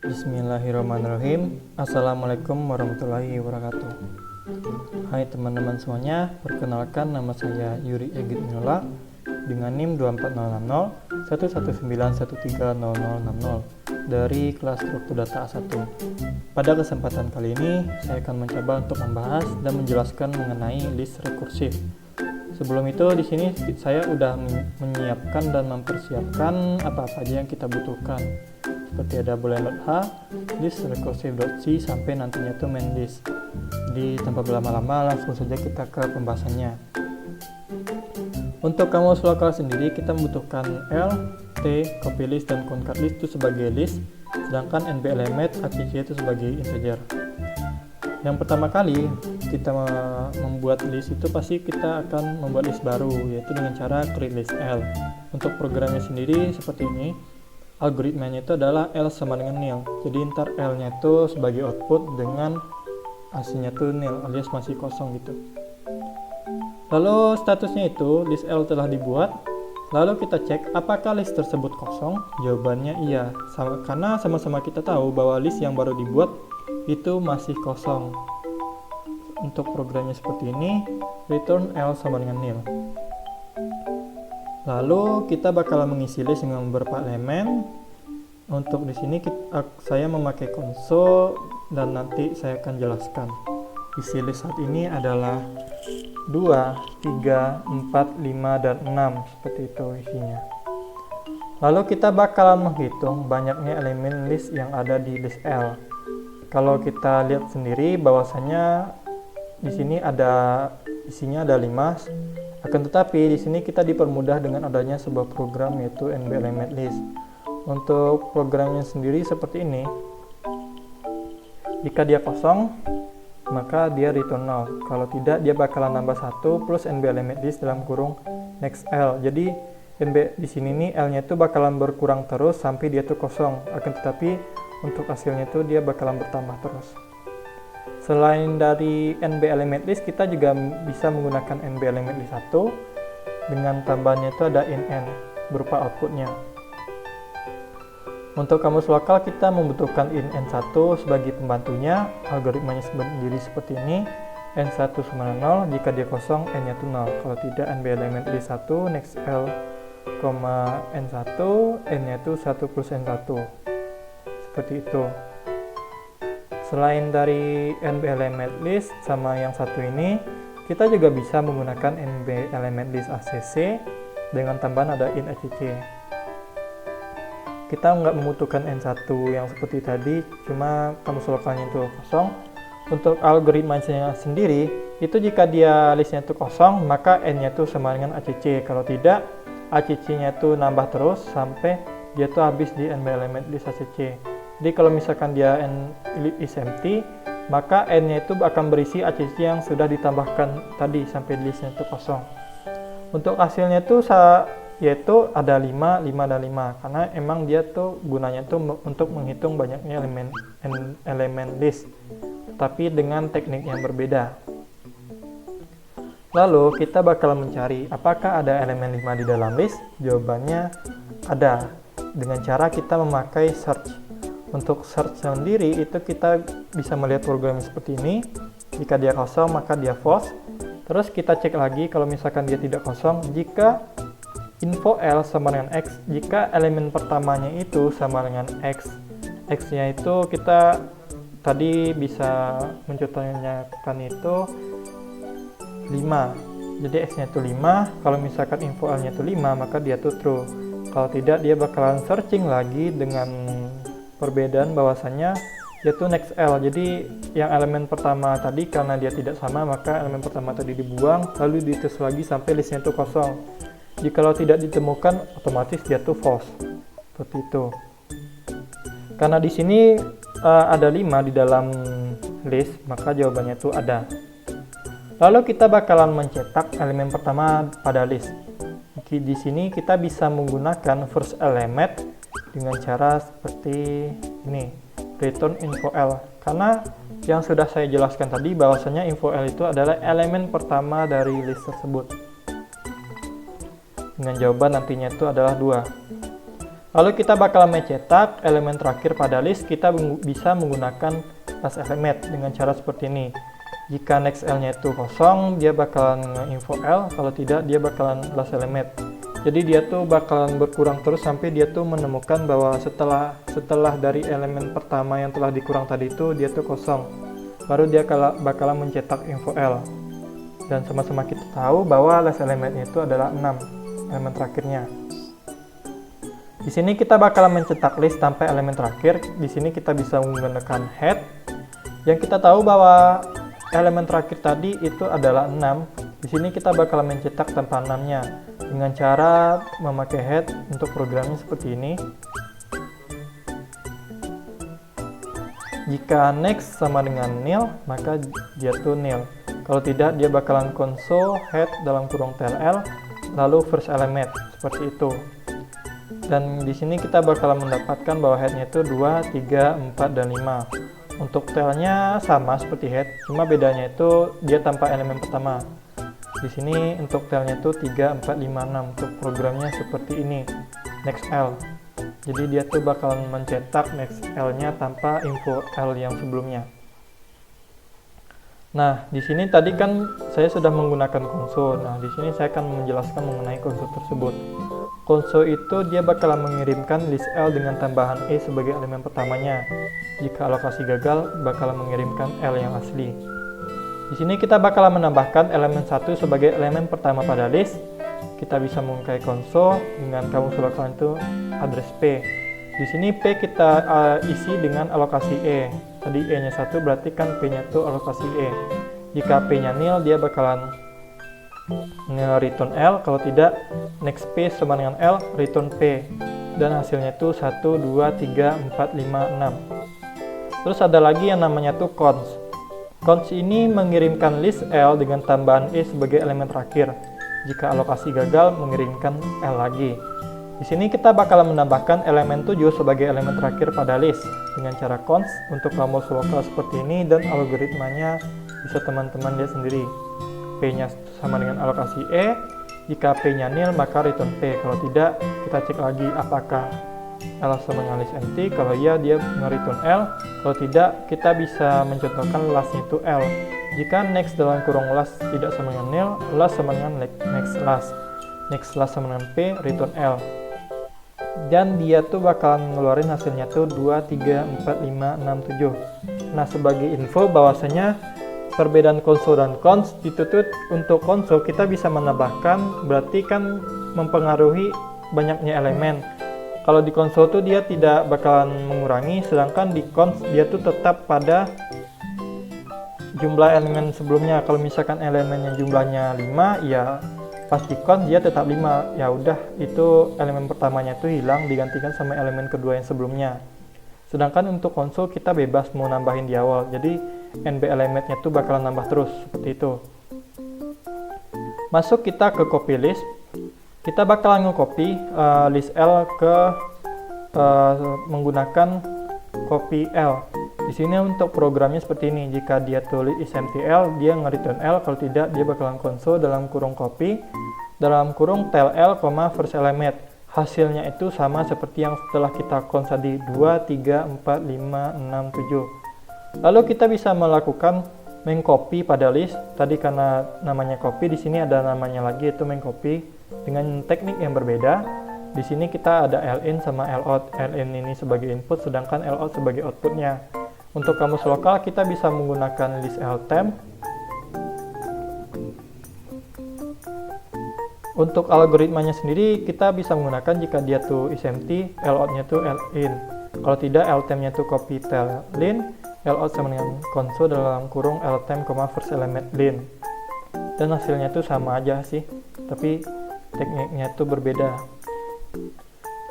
Bismillahirrahmanirrahim. Assalamualaikum warahmatullahi wabarakatuh. Hai teman-teman semuanya, perkenalkan nama saya Yuri Egit Minola dengan NIM 2400011130060 dari kelas struktur data A1. Pada kesempatan kali ini, saya akan mencoba untuk membahas dan menjelaskan mengenai list rekursif. Sebelum itu, di sini saya sudah menyiapkan dan mempersiapkan apa-apa aja yang kita butuhkan. Seperti ada boolean.h, list recursive.c sampai nantinya itu main list. Di tanpa berlama-lama langsung saja kita ke pembahasannya. Untuk kamus lokal sendiri kita membutuhkan L, T, copy list dan concat list itu sebagai list, sedangkan NB element ACC itu sebagai integer. Yang pertama kali kita membuat list itu pasti kita akan membuat list baru, yaitu dengan cara create list L. Untuk programnya sendiri seperti ini. Algoritmanya itu adalah L sama dengan nil. Jadi ntar L nya itu sebagai output dengan hasilnya itu nil alias masih kosong gitu. Lalu statusnya itu list L telah dibuat. Lalu kita cek apakah list tersebut kosong. Jawabannya iya, karena sama-sama kita tahu bahwa list yang baru dibuat itu masih kosong. Untuk programnya seperti ini, return L sama dengan nil. Lalu kita bakalan mengisi list dengan beberapa elemen. Untuk di sini saya memakai console dan nanti saya akan jelaskan. Isi list saat ini adalah 2, 3, 4, 5, dan 6 seperti itu isinya. Lalu kita bakalan menghitung banyaknya elemen list yang ada di list L. Kalau kita lihat sendiri bahwasanya di sini isinya ada 5. Akan tetapi di sini kita dipermudah dengan adanya sebuah program yaitu NB element list. Untuk programnya sendiri seperti ini. Jika dia kosong, maka dia return 0. Kalau tidak, dia bakalan nambah 1 plus NB element list dalam kurung next L. Jadi NB di sini nih L-nya itu bakalan berkurang terus sampai dia tuh kosong. Akan tetapi untuk hasilnya itu dia bakalan bertambah terus. Selain dari NB element list, kita juga bisa menggunakan NB element list 1 dengan tambahannya itu ada in-n berupa outputnya. Untuk kamus lokal kita membutuhkan in-n1 sebagai pembantunya. Algoritmanya sendiri seperti ini. n1 sama 0, jika dia kosong n-nya itu 0. Kalau tidak NB element list 1 next L, n1, n-nya itu 1 plus n1. Seperti itu. Selain dari NB element list sama yang satu ini, kita juga bisa menggunakan NB element list ACC dengan tambahan ada in ACC. Kita nggak membutuhkan N1 yang seperti tadi, cuma kamus lokalnya itu kosong. Untuk algoritmanya sendiri, itu jika dia listnya itu kosong, maka N-nya itu sama dengan ACC. Kalau tidak, ACC-nya itu nambah terus sampai dia tuh habis di NB element list ACC. Jadi kalau misalkan dia n is empty, maka n-nya itu akan berisi ACC yang sudah ditambahkan tadi sampai listnya itu kosong. Untuk hasilnya itu yaitu ada 5, 5, dan 5 karena emang dia tuh gunanya tuh untuk menghitung banyaknya elemen list, tapi dengan teknik yang berbeda. Lalu kita bakal mencari apakah ada elemen 5 di dalam list. Jawabannya ada dengan cara kita memakai search. Untuk search sendiri itu kita bisa melihat program seperti ini. Jika dia kosong maka dia false. Terus kita cek lagi kalau misalkan dia tidak kosong, jika info L sama dengan X, jika elemen pertamanya itu sama dengan X, X-nya itu kita tadi bisa mencontohkan itu 5. Jadi X-nya itu 5, kalau misalkan info L-nya itu 5 maka dia tuh true. Kalau tidak dia bakalan searching lagi dengan perbedaan bahwasannya yaitu next L. Jadi yang elemen pertama tadi karena dia tidak sama maka elemen pertama tadi dibuang, lalu dites lagi sampai listnya itu kosong. Jikalau tidak ditemukan otomatis dia tuh false. Seperti itu. Karena di sini ada 5 di dalam list, maka jawabannya itu ada. Lalu kita bakalan mencetak elemen pertama pada list. Di sini kita bisa menggunakan first element dengan cara seperti ini, return info L. Karena yang sudah saya jelaskan tadi bahwasanya info L itu adalah elemen pertama dari list tersebut. Dengan jawaban nantinya itu adalah 2. Lalu kita bakal mencetak elemen terakhir pada list, kita bisa menggunakan last element dengan cara seperti ini. Jika next L-nya itu kosong, dia bakalan nge-info L, kalau tidak dia bakalan last element. Jadi dia tuh bakalan berkurang terus sampai dia tuh menemukan bahwa setelah dari elemen pertama yang telah dikurang tadi itu dia tuh kosong. Baru dia bakalan mencetak info L. Dan sama-sama kita tahu bahwa last elementnya itu adalah 6, elemen terakhirnya. Di sini kita bakalan mencetak list tanpa elemen terakhir. Di sini kita bisa menggunakan head. Yang kita tahu bahwa elemen terakhir tadi itu adalah 6. Di sini kita bakalan mencetak tanpa 6-nya dengan cara memakai head. Untuk programnya seperti ini. Jika next sama dengan nil, maka dia tuh nil. Kalau tidak, dia bakalan console head dalam kurung TLL lalu first element seperti itu. Dan di sini kita bakalan mendapatkan bahwa headnya itu 2, 3, 4, dan 5. Untuk tailnya sama seperti head, cuma bedanya itu dia tanpa elemen pertama. Di sini untuk tailnya itu 3, 4, 5, 6. Untuk programnya seperti ini, next L. Jadi dia tuh bakalan mencetak next L-nya tanpa info L yang sebelumnya. Nah, di sini tadi kan saya sudah menggunakan konsol. Nah, di sini saya akan menjelaskan mengenai konsol tersebut. Konsol itu dia bakalan mengirimkan list L dengan tambahan E sebagai elemen pertamanya. Jika alokasi gagal, bakalan mengirimkan L yang asli. Di sini kita bakalan menambahkan elemen 1 sebagai elemen pertama pada list. Kita bisa memakai konsol dengan kamus lokal itu address P. Di sini P kita isi dengan alokasi E. Tadi E-nya 1 berarti kan P-nya itu alokasi E. Jika P-nya nil, dia bakalan nge-return L, kalau tidak next P sama dengan L, return P. Dan hasilnya itu 1, 2, 3, 4, 5, 6. Terus ada lagi yang namanya tuh cons. Cons ini mengirimkan list L dengan tambahan E sebagai elemen terakhir. Jika alokasi gagal, mengirimkan L lagi. Di sini kita bakalan menambahkan elemen 7 sebagai elemen terakhir pada list dengan cara cons untuk kamus lokal seperti ini, dan algoritmanya bisa teman-teman lihat sendiri. P-nya sama dengan alokasi E. Jika P-nya nil, maka return P. Kalau tidak, kita cek lagi apakah L sama dengan list empty. Kalau iya, dia nge-return L. Kalau tidak, kita bisa mencontohkan last-nya itu L. Jika next dalam kurung last tidak sama dengan nil, last sama dengan next last. Next last sama dengan P, return L. Dan dia tuh bakalan ngeluarin hasilnya tuh 2, 3, 4, 5, 6, 7. Nah, sebagai info bahwasanya perbedaan konsol dan cons itu tuh untuk konsol kita bisa menambahkan, berarti kan mempengaruhi banyaknya elemen. Kalau di konsol tuh dia tidak bakalan mengurangi, sedangkan di cons dia tuh tetap pada jumlah elemen sebelumnya. Kalau misalkan elemennya jumlahnya 5, ya pas di cons dia tetap 5. Ya udah, itu elemen pertamanya itu hilang digantikan sama elemen kedua yang sebelumnya. Sedangkan untuk konsol kita bebas mau nambahin di awal. Jadi NB elemennya tuh bakalan nambah terus seperti itu. Masuk kita ke copy list. Kita bakalan nge-copy list L ke menggunakan copy L. Di sini untuk programnya seperti ini. Jika dia tulis isMTL, dia nge-return L. Kalau tidak, dia bakalan console dalam kurung copy dalam kurung TLL, first element. Hasilnya itu sama seperti yang setelah kita cons tadi, 2, 3, 4, 5, 6, 7. Lalu kita bisa melakukan mengcopy pada list. Tadi karena namanya copy, di sini ada namanya lagi yaitu mengcopy dengan teknik yang berbeda. Di sini kita ada lin sama lout. Lin ini sebagai input, sedangkan lout sebagai outputnya. Untuk kamus lokal kita bisa menggunakan list ltemp. Untuk algoritmanya sendiri kita bisa menggunakan jika dia tuh isempty, lout-nya tuh lin. Kalau tidak, ltemp-nya tuh copy tlin, lout sama dengan console dalam kurung ltemp, first element lin. Dan hasilnya tuh sama aja sih, tapi tekniknya tuh berbeda.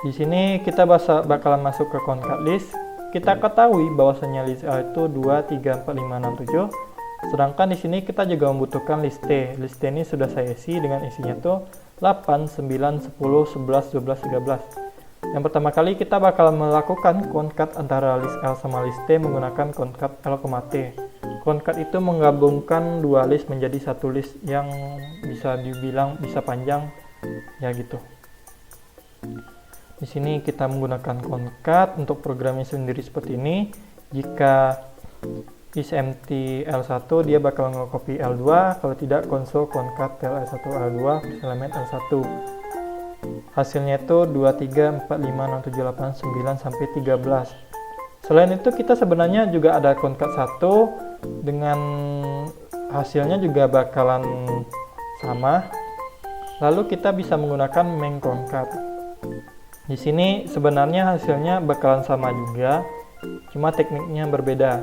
Di sini kita bakalan masuk ke concat list. Kita ketahui bahwasanya list L itu 2, 3, 4, 5, 6, 7. Sedangkan di sini kita juga membutuhkan list T. List T ini sudah saya isi dengan isinya tuh 8, 9, 10, 11, 12, 13. Yang pertama kali kita bakal melakukan concat antara list L sama list T menggunakan concat L, T. Concat itu menggabungkan dua list menjadi satu list yang bisa dibilang bisa panjang ya gitu. Di sini kita menggunakan concat untuk programnya sendiri seperti ini. Jika is empty L1 dia bakal nge-copy L2, kalau tidak console concat L1 L2 elemen L1. Hasilnya itu 2, 3, 4, 5, 6, 7, 8, 9 sampai 13. Selain itu kita sebenarnya juga ada concat 1 dengan hasilnya juga bakalan sama. Lalu kita bisa menggunakan main concat. Di sini sebenarnya hasilnya bakalan sama juga, cuma tekniknya berbeda.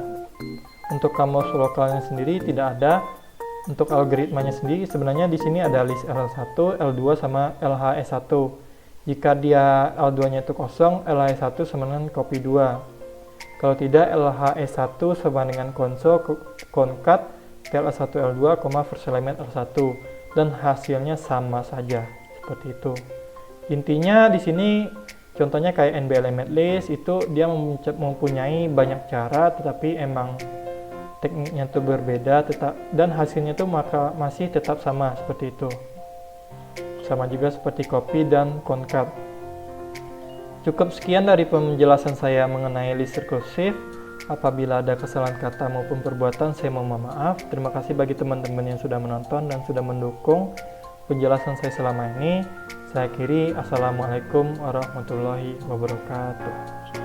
Untuk kamus lokalnya sendiri tidak ada. Untuk algoritmanya sendiri sebenarnya di sini ada list L1, L2 sama LHS1. Jika dia L2-nya itu kosong, LHS1 sama dengan copy 2. Kalau tidak, LHS1 sama dengan console concat L1 L2, first element L1 dan hasilnya sama saja seperti itu. Intinya di sini contohnya kayak NB element list itu dia mempunyai banyak cara, tetapi emang tekniknya itu berbeda dan hasilnya itu masih tetap sama seperti itu. Sama juga seperti copy dan concat. Cukup sekian dari penjelasan saya mengenai list rekursiv. Apabila ada kesalahan kata maupun perbuatan, saya mohon maaf. Terima kasih bagi teman-teman yang sudah menonton dan sudah mendukung penjelasan saya selama ini. Saya akhiri, Assalamualaikum warahmatullahi wabarakatuh.